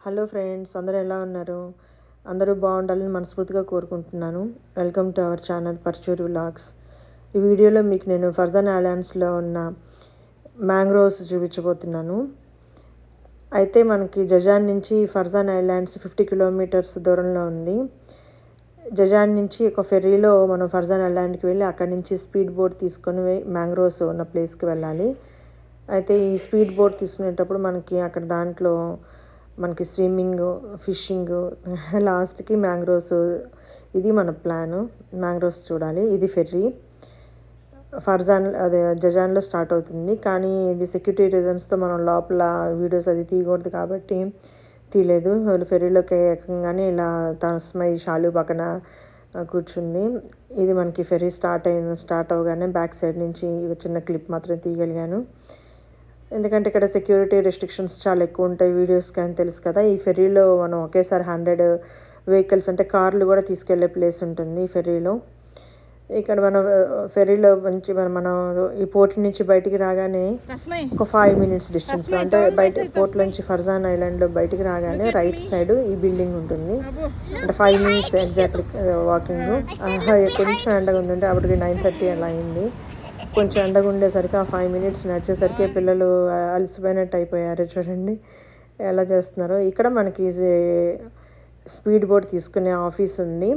Hello friends, అందరూ ఎలా ఉన్నారు? అందరూ బాగుండాలని మనస్ఫూర్తిగా కోరుకుంటున్నాను. Welcome to our channel Parchur vlogs. ఈ వీడియోలో మీకు నేను ఫర్జాన్ ఐలాండ్స్లో ఉన్న మ్యాంగ్రోవ్స్ చూపించబోతున్నాను. అయితే మనకి జజాన్ నుంచి ఫర్జాన్ ఐలాండ్స్ 50 కిలోమీటర్స్ దూరంలో ఉంది. జజాన్ నుంచి ఒక ఫెర్రీలో మనం ఫర్జాన్ ఐలాండ్కి వెళ్ళి అక్కడి నుంచి స్పీడ్ బోట్ తీసుకొని మ్యాంగ్రోవ్స్ ఉన్న ప్లేస్కి వెళ్ళాలి. అయితే ఈ స్పీడ్ బోట్ తీసుకునేటప్పుడు మనకి అక్కడ దాంట్లో మనకి స్విమ్మింగ్, ఫిషింగ్, లాస్ట్కి మ్యాంగ్రోవ్స్. ఇది మన ప్లాను. మ్యాంగ్రోవ్స్ చూడాలి. ఇది ఫెర్రీ ఫర్జాన్ అదే జజాన్లో స్టార్ట్ అవుతుంది. కానీ ఇది సెక్యూరిటీ రీజన్స్తో మనం లోపల వీడియోస్ అది తీయకూడదు కాబట్టి తీయలేదు. వాళ్ళు ఫెర్రీలోకి ఎక్కగానే ఇలా తస్మై షాలు పక్కన కూర్చుంది. ఇది మనకి ఫెర్రీ స్టార్ట్ అవగానే బ్యాక్ సైడ్ నుంచి చిన్న క్లిప్ మాత్రం తీయగలిగాను. ఎందుకంటే ఇక్కడ సెక్యూరిటీ రెస్ట్రిక్షన్స్ చాలా ఎక్కువ ఉంటాయి వీడియోస్కి అని తెలుసు కదా. ఈ ఫెర్రీలో మనం ఒకేసారి 100 వెహికల్స్ అంటే కార్లు కూడా తీసుకెళ్లే ప్లేస్ ఉంటుంది ఫెర్రీలో. ఇక్కడ మన ఫెర్రీలో నుంచి మనం ఈ పోర్ట్ నుంచి బయటికి రాగానే ఒక 5 మినిట్స్ డిస్టెన్స్ అంటే బయట పోర్ట్ నుంచి ఫర్జాన్ ఐలాండ్లో బయటికి రాగానే రైట్ సైడ్ ఈ బిల్డింగ్ ఉంటుంది. అంటే 5 మినిట్స్ ఎగ్జాక్ట్లీ వాకింగ్. కొంచెం ఎండగా ఉందంటే అప్పటికి 9:30 అలా అయింది. కొంచెం ఎండగా ఉండేసరికి ఆ 5 మినిట్స్ నడిచేసరికి పిల్లలు అలసిపోయినట్టు అయిపోయారు. చూడండి ఎలా చేస్తున్నారో. ఇక్కడ మనకి స్పీడ్ బోట్ తీసుకునే ఆఫీస్ ఉంది.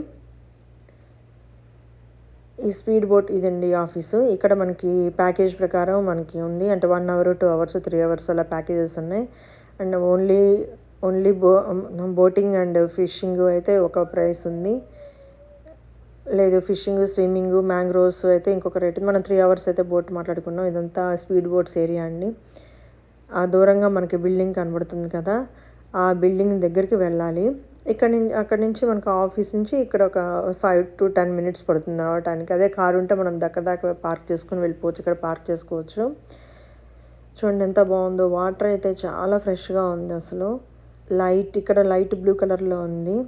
ఈ స్పీడ్ బోట్ ఇదండి ఆఫీసు. ఇక్కడ మనకి ప్యాకేజ్ ప్రకారం మనకి ఉంది. అంటే 1 అవర్, 2 అవర్స్, 3 అవర్స్ అలా ప్యాకేజెస్ ఉన్నాయి. And only boating and fishing అయితే ఒక ప్రైస్ ఉంది. లేదు ఫిషింగ్, స్విమ్మింగ్, మ్యాంగ్రోవ్స్ అయితే ఇంకొక రేటు. మనం 3 అవర్స్ అయితే బోట్ మాట్లాడుకున్నాం. ఇదంతా స్పీడ్ బోట్స్ ఏరియా అండి. ఆ దూరంగా మనకి బిల్డింగ్ కనబడుతుంది కదా, ఆ బిల్డింగ్ దగ్గరికి వెళ్ళాలి. అక్కడి నుంచి మనకు ఆఫీస్ నుంచి ఇక్కడ ఒక 5 to 10 మినిట్స్ పడుతుంది రావడానికి. అదే కారు ఉంటే మనం దాకా పార్క్ చేసుకుని వెళ్ళిపోవచ్చు. ఇక్కడ పార్క్ చేసుకోవచ్చు. చూడండి ఎంత బాగుందో. వాటర్ అయితే చాలా ఫ్రెష్గా ఉంది. అసలు ఇక్కడ లైట్ బ్లూ కలర్లో ఉంది.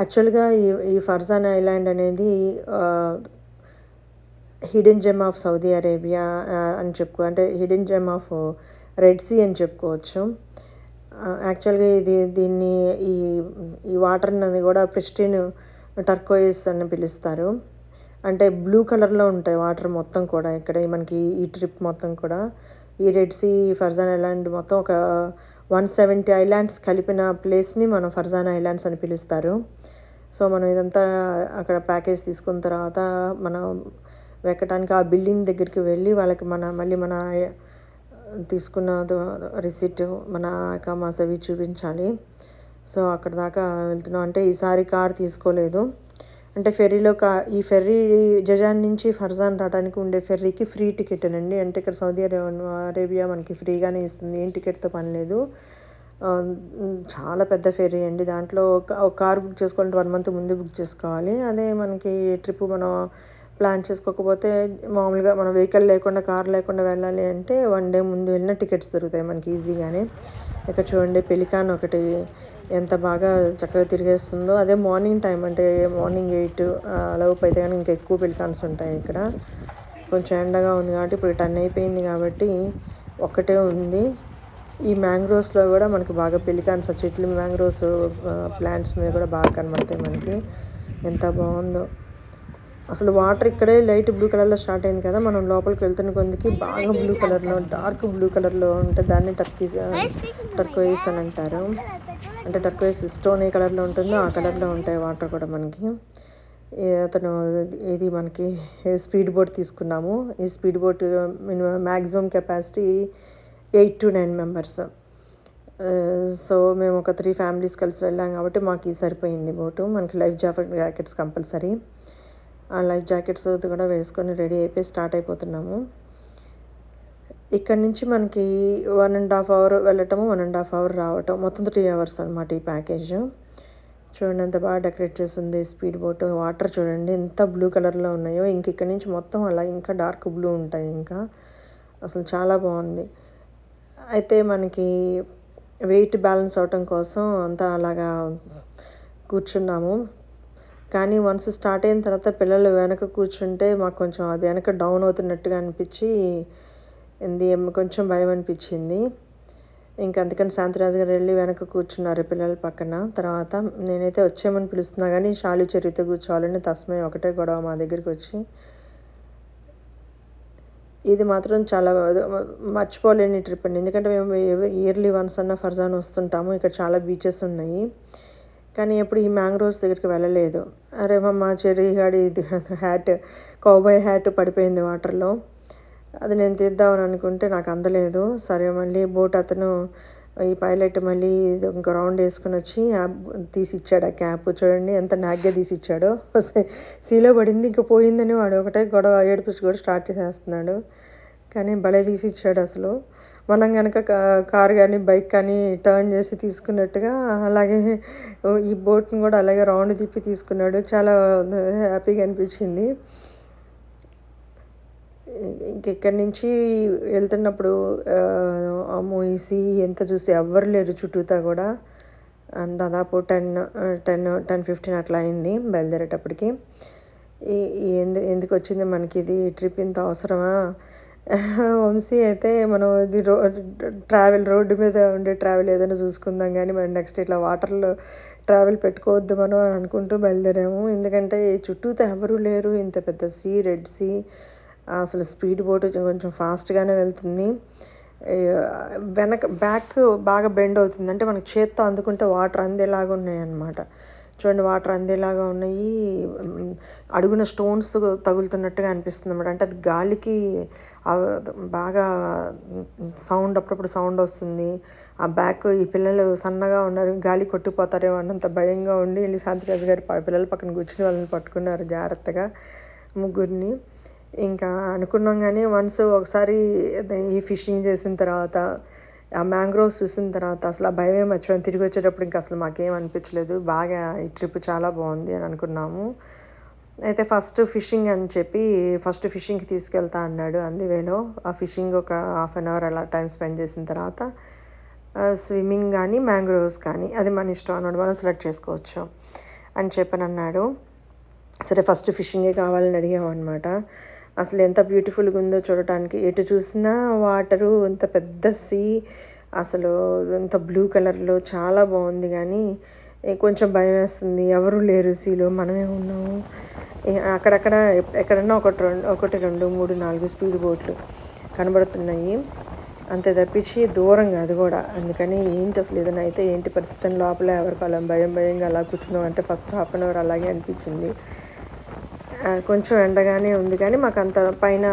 యాక్చువల్గా ఈ ఫర్జాన్ ఐలాండ్ అనేది hidden gem of Saudi Arabia అని అంటే hidden gem of Red Sea అని చెప్పుకోవచ్చు. యాక్చువల్గా దీన్ని ఈ వాటర్ అనేది కూడా ప్రిస్టిన్ టర్కోయిస్ అని పిలుస్తారు. అంటే బ్లూ కలర్లో ఉంటాయి వాటర్ మొత్తం కూడా. ఇక్కడ మనకి ఈ ట్రిప్ మొత్తం కూడా ఈ రెడ్ సీ ఫర్జాన్ ఐలాండ్ మొత్తం ఒక 170 ఐలాండ్స్ కలిపిన ప్లేస్ని మనం ఫర్జాన్ ఐలాండ్స్ అని పిలుస్తారు. సో మనం ఇదంతా అక్కడ ప్యాకేజ్ తీసుకున్న తర్వాత మనం ఎక్కడానికి ఆ బిల్డింగ్ దగ్గరికి వెళ్ళి వాళ్ళకి మళ్ళీ మన తీసుకున్న రిసిప్ట్, మన అకామాస్ అవి చూపించాలి. సో అక్కడ దాకా వెళ్తున్నాం. అంటే ఈసారి కార్ తీసుకోలేదు. అంటే ఫెర్రీలో ఈ ఫెర్రీ జజాన్ నుంచి ఫర్జాన్ రావడానికి ఉండే ఫెర్రీకి ఫ్రీ టికెట్ అండి. అంటే ఇక్కడ సౌదీ అరేబియా మనకి ఫ్రీగానే ఇస్తుంది, ఏం టికెట్తో పని లేదు. చాలా పెద్ద ఫెర్రీ అండి. దాంట్లో ఒక కార్ బుక్ చేసుకోవాలంటే 1 మంత్ ముందు బుక్ చేసుకోవాలి. అదే మనకి ట్రిప్ మనం ప్లాన్ చేసుకోకపోతే మామూలుగా మనం వెహికల్ లేకుండా, కార్ లేకుండా వెళ్ళాలి అంటే 1 డే ముందు వెళ్ళిన టికెట్స్ దొరుకుతాయి మనకి ఈజీగానే. ఇక్కడ చూడండి పెలికాన్ ఒకటి ఎంత బాగా చక్కగా తిరిగేస్తుందో. అదే మార్నింగ్ టైం అంటే మార్నింగ్ 8 లోపు అయితే కానీ ఇంకా ఎక్కువ పెలికాన్స్ ఉంటాయి ఇక్కడ. కొంచెం ఎండగా ఉంది కాబట్టి ఇప్పుడు 10 అయిపోయింది కాబట్టి ఒక్కటే ఉంది. ఈ మ్యాంగ్రోవ్స్లో కూడా మనకి బాగా పెలికాన్స్ చెట్లు, మ్యాంగ్రోవ్స్ ప్లాంట్స్ మీద కూడా బాగా కనబడతాయి మనకి. ఎంత బాగుందో అసలు. వాటర్ ఇక్కడే లైట్ బ్లూ కలర్లో స్టార్ట్ అయింది కదా, మనం లోపలికి వెళ్తున్న కొందికి బాగా బ్లూ కలర్లో, డార్క్ బ్లూ కలర్లో ఉంటుంది. దాన్ని టర్కోయిస్ అని అంటారు. అంటే టర్కోయిస్ స్టోన్ ఏ కలర్లో ఉంటుందో ఆ కలర్లో ఉంటాయి వాటర్ కూడా మనకి. ఇది మనకి స్పీడ్ బోట్ తీసుకున్నాము. ఈ speed boat maximum capacity 8 to 9 members. So మేము ఒక 3 ఫ్యామిలీస్ కలిసి వెళ్ళాం కాబట్టి మాకు ఇది సరిపోయింది బోటు. మనకి లైఫ్ జాకెట్స్ కంపల్సరీ. ఆ లైఫ్ జాకెట్స్ కూడా వేసుకొని రెడీ అయిపోయి స్టార్ట్ అయిపోతున్నాము. ఇక్కడ నుంచి మనకి 1.5 అవర్ వెళ్ళటము, 1.5 అవర్ రావటం, మొత్తం 3 అవర్స్ అనమాట ఈ ప్యాకేజ్. చూడండి ఎంత బాగా డెకరేట్ చేస్తుంది స్పీడ్ బోట్. వాటర్ చూడండి ఎంత బ్లూ కలర్లో ఉన్నాయో. ఇక్కడ నుంచి మొత్తం అలా ఇంకా డార్క్ బ్లూ ఉంటాయి. ఇంకా అసలు చాలా బాగుంది. అయితే మనకి వెయిట్ బ్యాలెన్స్ అవటం కోసం అంతా అలాగా కూర్చున్నాము. కానీ వన్స్ స్టార్ట్ అయిన తర్వాత పిల్లలు వెనక కూర్చుంటే మాకు కొంచెం అది వెనక డౌన్ అవుతున్నట్టుగా అనిపించి కొంచెం భయం అనిపించింది. ఇంకా అందుకని శాంతిరాజు గారు వెళ్ళి వెనక కూర్చున్నారు పిల్లల పక్కన. తర్వాత నేనైతే వచ్చేయమని పిలుస్తున్నా కానీ షాలు చెర్రీతో కూర్చోవాలని తస్మై ఒకటే గొడవ మా దగ్గరికి వచ్చి. ఇది మాత్రం చాలా మర్చిపోలేని ట్రిప్ అండి. ఎందుకంటే మేము ఇయర్లీ వన్స్ అన్న ఫర్జాన్ వస్తుంటాము. ఇక్కడ చాలా బీచెస్ ఉన్నాయి, కానీ ఎప్పుడు ఈ మ్యాంగ్రోవ్స్ దగ్గరికి వెళ్ళలేదు. అరే మా చెర్రీ గాడి ఇది హ్యాట్, కౌబాయ్ హ్యాట్ పడిపోయింది వాటర్లో. అది నేను తీద్దామని అనుకుంటే నాకు అందలేదు. సరే మళ్ళీ బోట్ అతను ఈ పైలట్ మళ్ళీ ఇంకో రౌండ్ వేసుకుని వచ్చి తీసిచ్చాడు ఆ క్యాప్. చూడండి ఎంత నాగ్గా తీసిచ్చాడో. సీలో పడింది, ఇంకా పోయిందని వాడు ఒకటే గొడవ ఏడుపు కూడా స్టార్ట్ చేసేస్తున్నాడు. కానీ భలే తీసిచ్చాడు అసలు. మనం కనుక కార్ కానీ బైక్ కానీ టర్న్ చేసి తీసుకున్నట్టుగా అలాగే ఈ బోట్ని కూడా అలాగే రౌండ్ తిప్పి తీసుకున్నాడు. చాలా హ్యాపీగా అనిపించింది. ఇంకెక్కడి నుంచి వెళ్తున్నప్పుడు అమ్మో ఈ సీ ఎంత చూసి ఎవ్వరు లేరు చుట్టూతా కూడా. అండ్ దాదాపు 10-15 అట్లా అయింది బయలుదేరేటప్పటికి. ఎందుకు వచ్చింది మనకి ఇది ట్రిప్, ఇంత అవసరమా? వంశీ అయితే మనం ఇది రోడ్డు మీద ఉండే ట్రావెల్ ఏదైనా చూసుకుందాం కానీ మనం నెక్స్ట్ ఇట్లా వాటర్లో ట్రావెల్ పెట్టుకోవద్దు మనం అని అనుకుంటూ బయలుదేరాము. ఎందుకంటే చుట్టూతో ఎవరూ లేరు, ఇంత పెద్ద సీ, రెడ్ సీ. అసలు స్పీడ్ బోట్ కొంచెం ఫాస్ట్గానే వెళ్తుంది. బ్యాక్ బాగా బెండ్ అవుతుంది, అంటే మనకి చేత్తో అందుకుంటే వాటర్ అందేలాగా ఉన్నాయి అన్నమాట. చూడండి వాటర్ అందేలాగా ఉన్నాయి. అడుగున స్టోన్స్ తగులుతున్నట్టుగా అనిపిస్తుంది అన్నమాట. అంటే అది గాలికి బాగా సౌండ్, అప్పుడప్పుడు సౌండ్ వస్తుంది. ఆ బ్యాక్ ఈ పిల్లలు సన్నగా ఉన్నారు, గాలి కొట్టిపోతారేమో అన్నంత భయంగా ఉండి వెళ్ళి శాంతిరాజు గారి పిల్లల పక్కన కూర్చుని వాళ్ళని పట్టుకున్నారు జాగ్రత్తగా, ముగ్గురిని. ఇంకా అనుకున్నాం కానీ ఒకసారి ఈ ఫిషింగ్ చేసిన తర్వాత, ఆ మ్యాంగ్రోవ్స్ చూసిన తర్వాత అసలు ఆ భయమే మర్చిపోయాం. తిరిగి వచ్చేటప్పుడు ఇంకా అసలు మాకేం అనిపించలేదు. బాగా ఈ ట్రిప్ చాలా బాగుంది అని అనుకున్నాము. అయితే ఫస్ట్ ఫిషింగ్ అని చెప్పి ఫిషింగ్కి తీసుకెళ్తా అన్నాడు అందువేలో. ఆ ఫిషింగ్ ఒక 1/2 hour అలా టైం స్పెండ్ చేసిన తర్వాత స్విమ్మింగ్ కానీ మ్యాంగ్రోవ్స్ కానీ అది మన ఇష్టం అన్నాడు, మనం సెలెక్ట్ చేసుకోవచ్చు అని చెప్పని అన్నాడు. సరే ఫస్ట్ ఫిషింగే కావాలని అడిగామన్నమాట. అసలు ఎంత బ్యూటిఫుల్గా ఉందో చూడటానికి, ఎటు చూసినా వాటరు, ఎంత పెద్ద సీ, అసలు ఎంత బ్లూ కలర్లో చాలా బాగుంది. కానీ కొంచెం భయం వేస్తుంది, ఎవరు లేరు సీలో, మనమే ఉన్నాము. అక్కడక్కడ ఎక్కడన్నా 1, 2, 3, 4 స్పీడ్ బోట్లు కనబడుతున్నాయి, అంతే తప్పించి దూరంగా అది కూడా. అందుకని ఏంటి అసలు ఏదైనా అయితే ఏంటి పరిస్థితి లోపల ఎవరికి అలా భయంగా అలా కూర్చున్నాం. అంటే ఫస్ట్ 1/2 hour అలాగే అనిపించింది. కొంచెం ఎండగానే ఉంది కానీ మాకు అంత పైన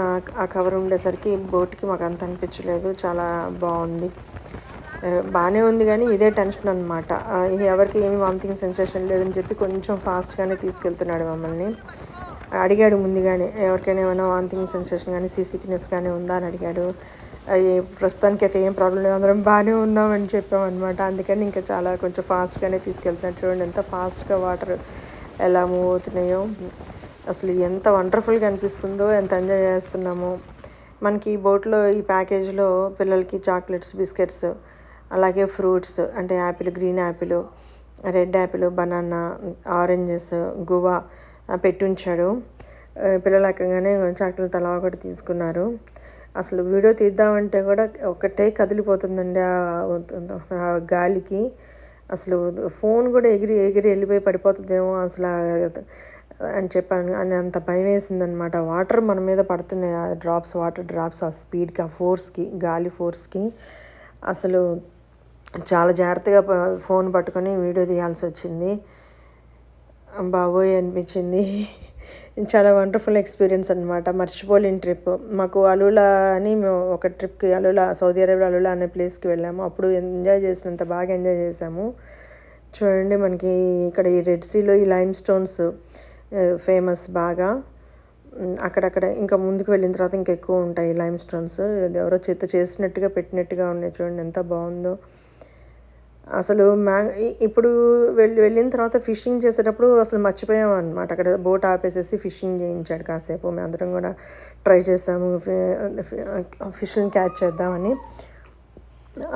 ఆ కవర్ ఉండేసరికి బోట్కి మాకు అంత అనిపించలేదు. చాలా బాగుంది, బాగానే ఉంది. కానీ ఇదే టెన్షన్ అనమాట, ఎవరికి ఏమి వామిటింగ్ సెన్సేషన్ లేదని చెప్పి కొంచెం ఫాస్ట్గానే తీసుకెళ్తున్నాడు మమ్మల్ని. అడిగాడు ముందుగానే, ఎవరికైనా ఏమైనా వామిటింగ్ సెన్సేషన్ కానీ సిక్నెస్ కానీ ఉందా అని అడిగాడు. ప్రస్తుతానికి అయితే ఏం ప్రాబ్లం లేదు, అందరం బాగానే ఉన్నామని చెప్పామన్నమాట. అందుకని ఇంకా చాలా కొంచెం ఫాస్ట్గానే తీసుకెళ్తున్నాడు. చూడండి ఎంత ఫాస్ట్గా వాటర్ ఎలా మూవ్ అవుతున్నాయో, అసలు ఎంత వండర్ఫుల్గా అనిపిస్తుందో, ఎంత ఎంజాయ్ చేస్తున్నామో. మనకి ఈ బోట్లో ఈ ప్యాకేజ్లో పిల్లలకి చాక్లెట్స్, బిస్కెట్స్, అలాగే ఫ్రూట్స్ అంటే apple, green apple, red apple, banana, oranges, guava పెట్టుంచాడు. పిల్లలు ఎక్కగానే చాక్లెట్ తలా ఒకటి తీసుకున్నారు. అసలు వీడియో తీద్దామంటే కూడా ఒకటే కదిలిపోతుందండి ఆ గాలికి. అసలు ఫోన్ కూడా ఎగిరి వెళ్ళిపోయి పడిపోతుందేమో అసలు అని చెప్పాను అని అంత భయం వేసిందనమాట. వాటర్ మన మీద పడుతున్నాయి, ఆ వాటర్ డ్రాప్స్ ఆ స్పీడ్కి, ఆ ఫోర్స్కి, గాలి ఫోర్స్కి అసలు చాలా జాగ్రత్తగా ఫోన్ పట్టుకొని వీడియో తీయాల్సి వచ్చింది. బాబోయ్ అనిపించింది. చాలా వండర్ఫుల్ ఎక్స్పీరియన్స్ అనమాట, మర్చిపోలేని ట్రిప్. మాకు అలూలా అని మేము ఒక ట్రిప్కి సౌదీ అరేబియా అలూలా అనే ప్లేస్కి వెళ్ళాము. అప్పుడు ఎంజాయ్ చేసినంత బాగా ఎంజాయ్ చేసాము. చూడండి మనకి ఇక్కడ ఈ రెడ్ సీలో ఈ లైమ్ స్టోన్స్ ఫేమస్ బాగా. అక్కడక్కడ ఇంకా ముందుకు వెళ్ళిన తర్వాత ఇంకా ఎక్కువ ఉంటాయి లైమ్ స్టోన్స్. అది ఎవరో చేసినట్టుగా పెట్టినట్టుగా ఉన్నాయి. చూడండి ఎంత బాగుందో అసలు. ఇప్పుడు వెళ్ళిన తర్వాత ఫిషింగ్ చేసేటప్పుడు అసలు మర్చిపోయాం అనమాట. అక్కడ బోట్ ఆపేసేసి ఫిషింగ్ చేయించాడు కాసేపు. మేము అందరం కూడా ట్రై చేసాము ఫిష్ని క్యాచ్ చేద్దామని.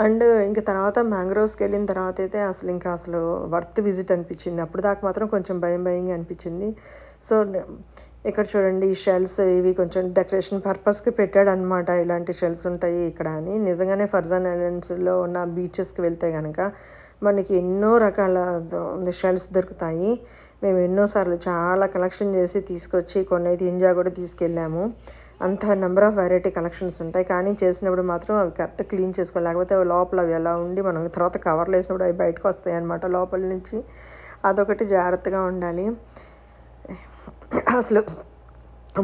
అండ్ ఇంకా తర్వాత మ్యాంగ్రోవ్స్కి వెళ్ళిన తర్వాత అయితే అసలు వర్త్ విజిట్ అనిపించింది. అప్పుడు దాకా మాత్రం కొంచెం భయంగా అనిపించింది. సో ఇక్కడ చూడండి ఈ షెల్స్ ఇవి కొంచెం డెకరేషన్ పర్పస్కి పెట్టాడనమాట. ఇలాంటి షెల్స్ ఉంటాయి ఇక్కడ అని. నిజంగానే ఫర్జాన్ ఐలాండ్స్లో ఉన్న బీచెస్కి వెళ్తే కనుక మనకి ఎన్నో రకాల షెల్స్ దొరుకుతాయి. మేము ఎన్నోసార్లు చాలా కలెక్షన్ చేసి తీసుకొచ్చి కొన్ని అయితే ఇండియా కూడా తీసుకెళ్ళాము. అంత నెంబర్ ఆఫ్ వెరైటీ కలెక్షన్స్ ఉంటాయి. కానీ చేసినప్పుడు మాత్రం అవి కరెక్ట్ క్లీన్ చేసుకోవాలి. లేకపోతే అవి లోపల అవి ఎలా ఉండి మనం తర్వాత కవర్లు వేసినప్పుడు అవి బయటకు వస్తాయి అన్నమాట లోపల నుంచి. అదొకటి జాగ్రత్తగా ఉండాలి. అసలు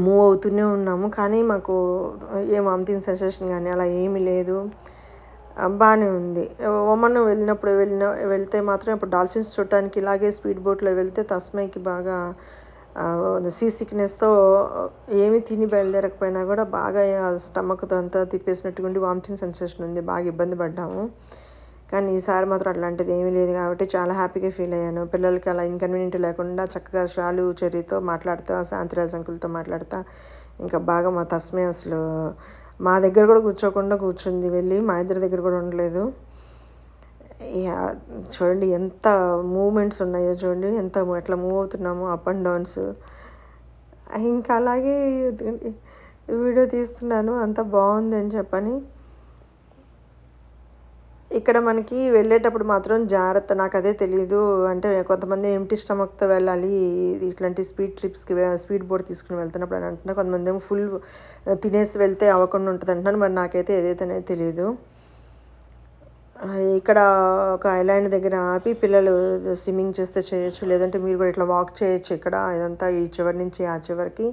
మూవ్ అవుతూనే ఉన్నాము కానీ మాకు ఏం వామిటింగ్ సెన్సేషన్ కానీ అలా ఏమీ లేదు. బాగానే ఉంది. ఒమన్ వెళ్తే మాత్రం ఇప్పుడు డాల్ఫిన్స్ చూడటానికి ఇలాగే స్పీడ్ బోట్లో వెళ్తే తస్మైకి బాగా సీ సిక్నెస్తో ఏమీ తిని బయలుదేరకపోయినా కూడా బాగా స్టమక్తో అంతా తిప్పేసినట్టుగా ఉండి వామిటింగ్ సెన్సేషన్ ఉంది. బాగా ఇబ్బంది పడ్డాము. కానీ ఈసారి మాత్రం అట్లాంటిది ఏమీ లేదు కాబట్టి చాలా హ్యాపీగా ఫీల్ అయ్యాను. పిల్లలకి అలా ఇన్కన్వీనియంట్ లేకుండా చక్కగా షాలు చెర్రీతో మాట్లాడుతా, శాంతిరాజ్ అంకుల్తో మాట్లాడుతా ఇంకా బాగా మా తస్మే అసలు మా దగ్గర కూడా కూర్చోకుండా కూర్చుంది. వెళ్ళి మా ఇద్దరి దగ్గర కూడా ఉండలేదు. చూడండి ఎంత మూమెంట్స్ ఉన్నాయో చూడండి, ఎట్లా మూవ్ అవుతున్నామో అప్ అండ్ డౌన్స్. ఇంకా అలాగే వీడియో తీస్తున్నాను, అంత బాగుంది అని చెప్పని. ఇక్కడ మనకి వెళ్ళేటప్పుడు మాత్రం జాగ్రత్త, నాకు అదే తెలీదు. అంటే కొంతమంది ఎంటీ స్టమక్తో వెళ్ళాలి ఇట్లాంటి స్పీడ్ బోట్ తీసుకుని వెళ్తున్నప్పుడు అని అంటున్నారు. కొంతమంది ఏమో ఫుల్ తినేసి వెళ్తే అవ్వకుండా ఉంటుంది అంటున్నారు. మరి నాకైతే ఏదైతే తెలియదు. ఇక్కడ ఒక ఐలాండ్ దగ్గర ఆపి పిల్లలు స్విమ్మింగ్ చేస్తే చేయొచ్చు, లేదంటే మీరు కూడా ఇట్లా వాక్ చేయొచ్చు ఇక్కడ, ఇదంతా ఈ చివరి నుంచి ఆ చివరికి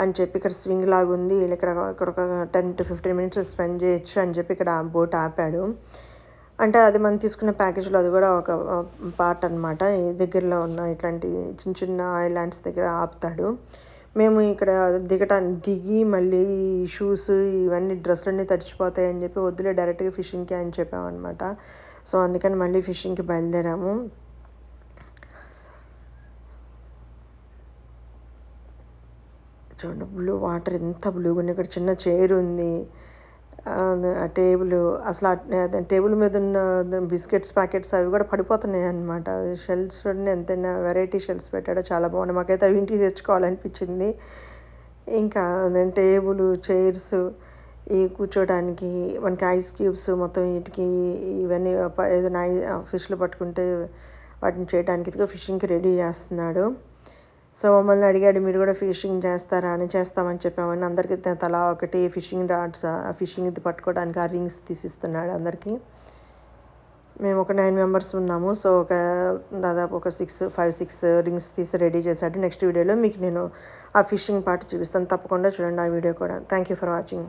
అని చెప్పి ఇక్కడ స్వింగ్ లాగా ఉంది. ఇక్కడ ఒక 10 to 15 minutes స్పెండ్ చేయొచ్చు అని చెప్పి ఇక్కడ బోట్ ఆపాడు. అంటే అది మనం తీసుకున్న ప్యాకేజ్లో అది కూడా ఒక పార్ట్ అనమాట. ఈ దగ్గరలో ఉన్న ఇట్లాంటి చిన్న చిన్న ఐలాండ్స్ దగ్గర ఆపుతాడు. మేము ఇక్కడ దిగి మళ్ళీ షూస్ ఇవన్నీ డ్రెస్సులన్నీ తడిచిపోతాయి అని చెప్పి వద్దులే డైరెక్ట్గా ఫిషింగ్కి అని చెప్పామన్నమాట. సో అందుకని మళ్ళీ ఫిషింగ్కి బయలుదేరాము. చూడండి బ్లూ వాటర్ ఎంత బ్లూగా ఉంది. ఇక్కడ చిన్న చైర్ ఉంది, ఆ టేబుల్ అసలు టేబుల్ మీద ఉన్న బిస్కెట్స్ ప్యాకెట్స్ అవి కూడా పడిపోతున్నాయి అన్నమాట. షెల్స్ చూడండి ఎంతైనా వెరైటీ షెల్స్ పెట్టాడో, చాలా బాగున్నాయి. మాకైతే అవి ఇంటికి తెచ్చుకోవాలనిపించింది. ఇంకా టేబుల్ చైర్స్ ఈ కూర్చోడానికి, మనకి ఐస్ క్యూబ్స్ మొత్తం వీటికి ఇవన్నీ ఏదైనా ఫిష్లు పట్టుకుంటే వాటిని చేయడానికి ఇదిగో ఫిషింగ్కి రెడీ చేస్తున్నాడు. సో మమ్మల్ని అడిగాడు మీరు కూడా ఫిషింగ్ చేస్తారా అని. చేస్తామని చెప్పామని అందరికీ తలా ఒకటి ఫిషింగ్ రాడ్స్, ఆ ఫిషింగ్ పట్టుకోవడానికి ఆ రింగ్స్ తీసిస్తున్నాడు అందరికీ. మేము ఒక 9 members ఉన్నాము. సో దాదాపు ఒక 5-6 రింగ్స్ తీసి రెడీ చేశాడు. నెక్స్ట్ వీడియోలో మీకు నేను ఆ ఫిషింగ్ పార్ట్ చూపిస్తాను, తప్పకుండా చూడండి ఆ వీడియో కూడా. Thank you for watching.